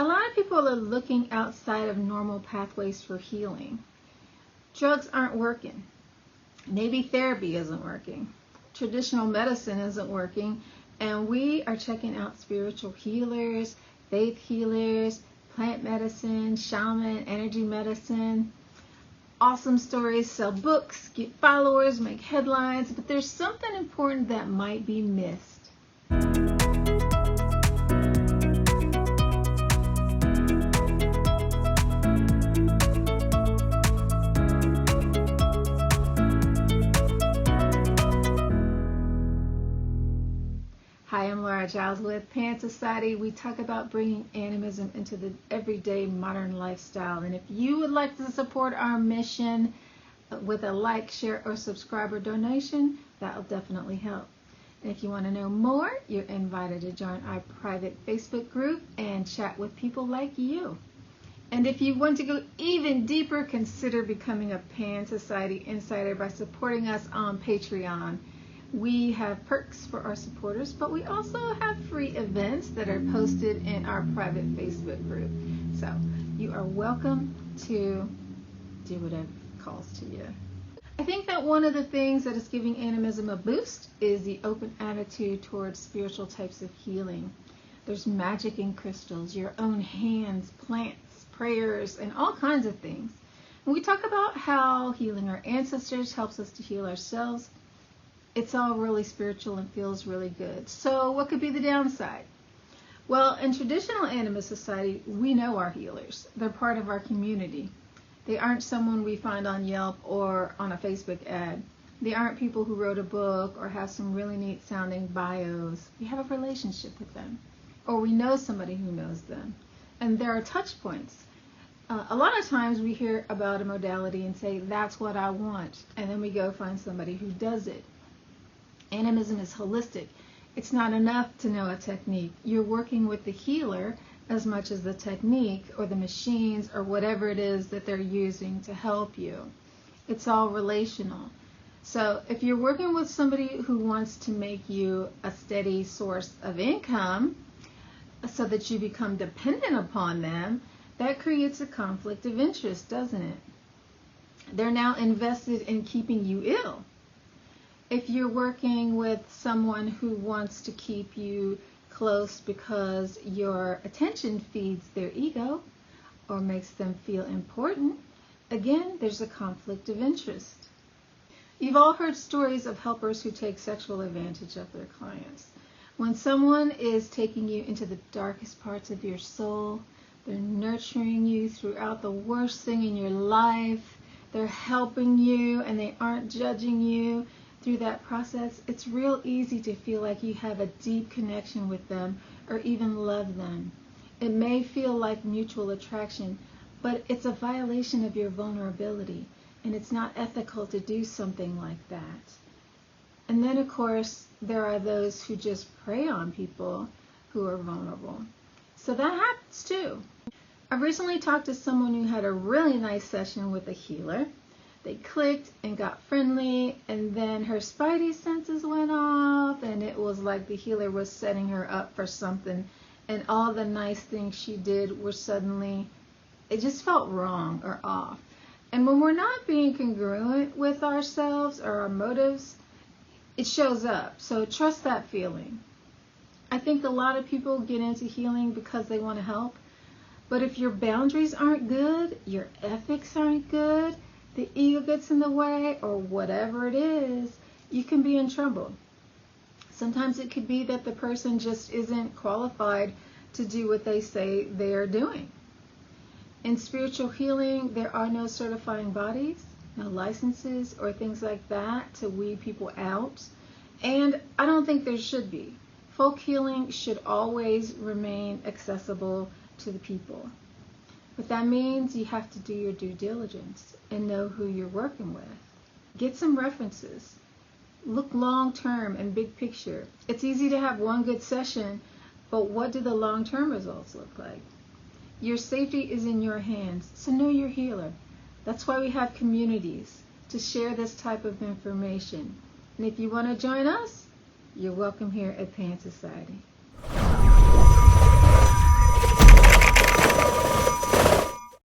A lot of people are looking outside of normal pathways for healing. Drugs aren't working. Maybe therapy isn't working. Traditional medicine isn't working. And we are checking out spiritual healers, faith healers, plant medicine, shaman, energy medicine. Awesome stories, sell books, get followers, make headlines, but there's something important that might be missed. Hi, I'm Laura Giles with Pan Society. We talk about bringing animism into the everyday modern lifestyle. And if you would like to support our mission with a like, share, or subscriber donation, that will definitely help. And if you want to know more, you're invited to join our private Facebook group and chat with people like you. And if you want to go even deeper, consider becoming a Pan Society Insider by supporting us on Patreon. We have perks for our supporters, but we also have free events that are posted in our private Facebook group. So you are welcome to do whatever calls to you. I think that one of the things that is giving animism a boost is the open attitude towards spiritual types of healing. There's magic in crystals, your own hands, plants, prayers, and all kinds of things. And we talk about how healing our ancestors helps us to heal ourselves. It's all really spiritual and feels really good. So what could be the downside? Well, in traditional animist society, we know our healers. They're part of our community. They aren't someone we find on Yelp or on a Facebook ad. They aren't people who wrote a book or have some really neat sounding bios. We have a relationship with them, or we know somebody who knows them. And there are touch points. A lot of times we hear about a modality and say, that's what I want. And then we go find somebody who does it. Animism is holistic. It's not enough to know a technique. You're working with the healer as much as the technique or the machines or whatever it is that they're using to help you. It's all relational. So if you're working with somebody who wants to make you a steady source of income so that you become dependent upon them, that creates a conflict of interest, doesn't it? They're now invested in keeping you ill. If you're working with someone who wants to keep you close because your attention feeds their ego or makes them feel important, again, there's a conflict of interest. You've all heard stories of helpers who take sexual advantage of their clients. When someone is taking you into the darkest parts of your soul, they're nurturing you throughout the worst thing in your life, they're helping you and they aren't judging you. Through that process, it's real easy to feel like you have a deep connection with them or even love them. It may feel like mutual attraction, but it's a violation of your vulnerability, and it's not ethical to do something like that. And then, of course, there are those who just prey on people who are vulnerable. So that happens too. I recently talked to someone who had a really nice session with a healer. They clicked and got friendly, and then her spidey senses went off, and it was like the healer was setting her up for something, and all the nice things she did were suddenly, it just felt wrong or off. And when we're not being congruent with ourselves or our motives, it shows up. So trust that feeling. I think a lot of people get into healing because they want to help, but if your boundaries aren't good, your ethics aren't good, the ego gets in the way, or whatever it is, you can be in trouble. Sometimes it could be that the person just isn't qualified to do what they say they are doing. In spiritual healing, there are no certifying bodies, no licenses, or things like that to weed people out. And I don't think there should be. Folk healing should always remain accessible to the people. But that means you have to do your due diligence and know who you're working with. Get some references. Look long term and big picture. It's easy to have one good session, but what do the long-term results look like? Your safety is in your hands, so know your healer. That's why we have communities to share this type of information. And if you want to join us, you're welcome here at Pan Society.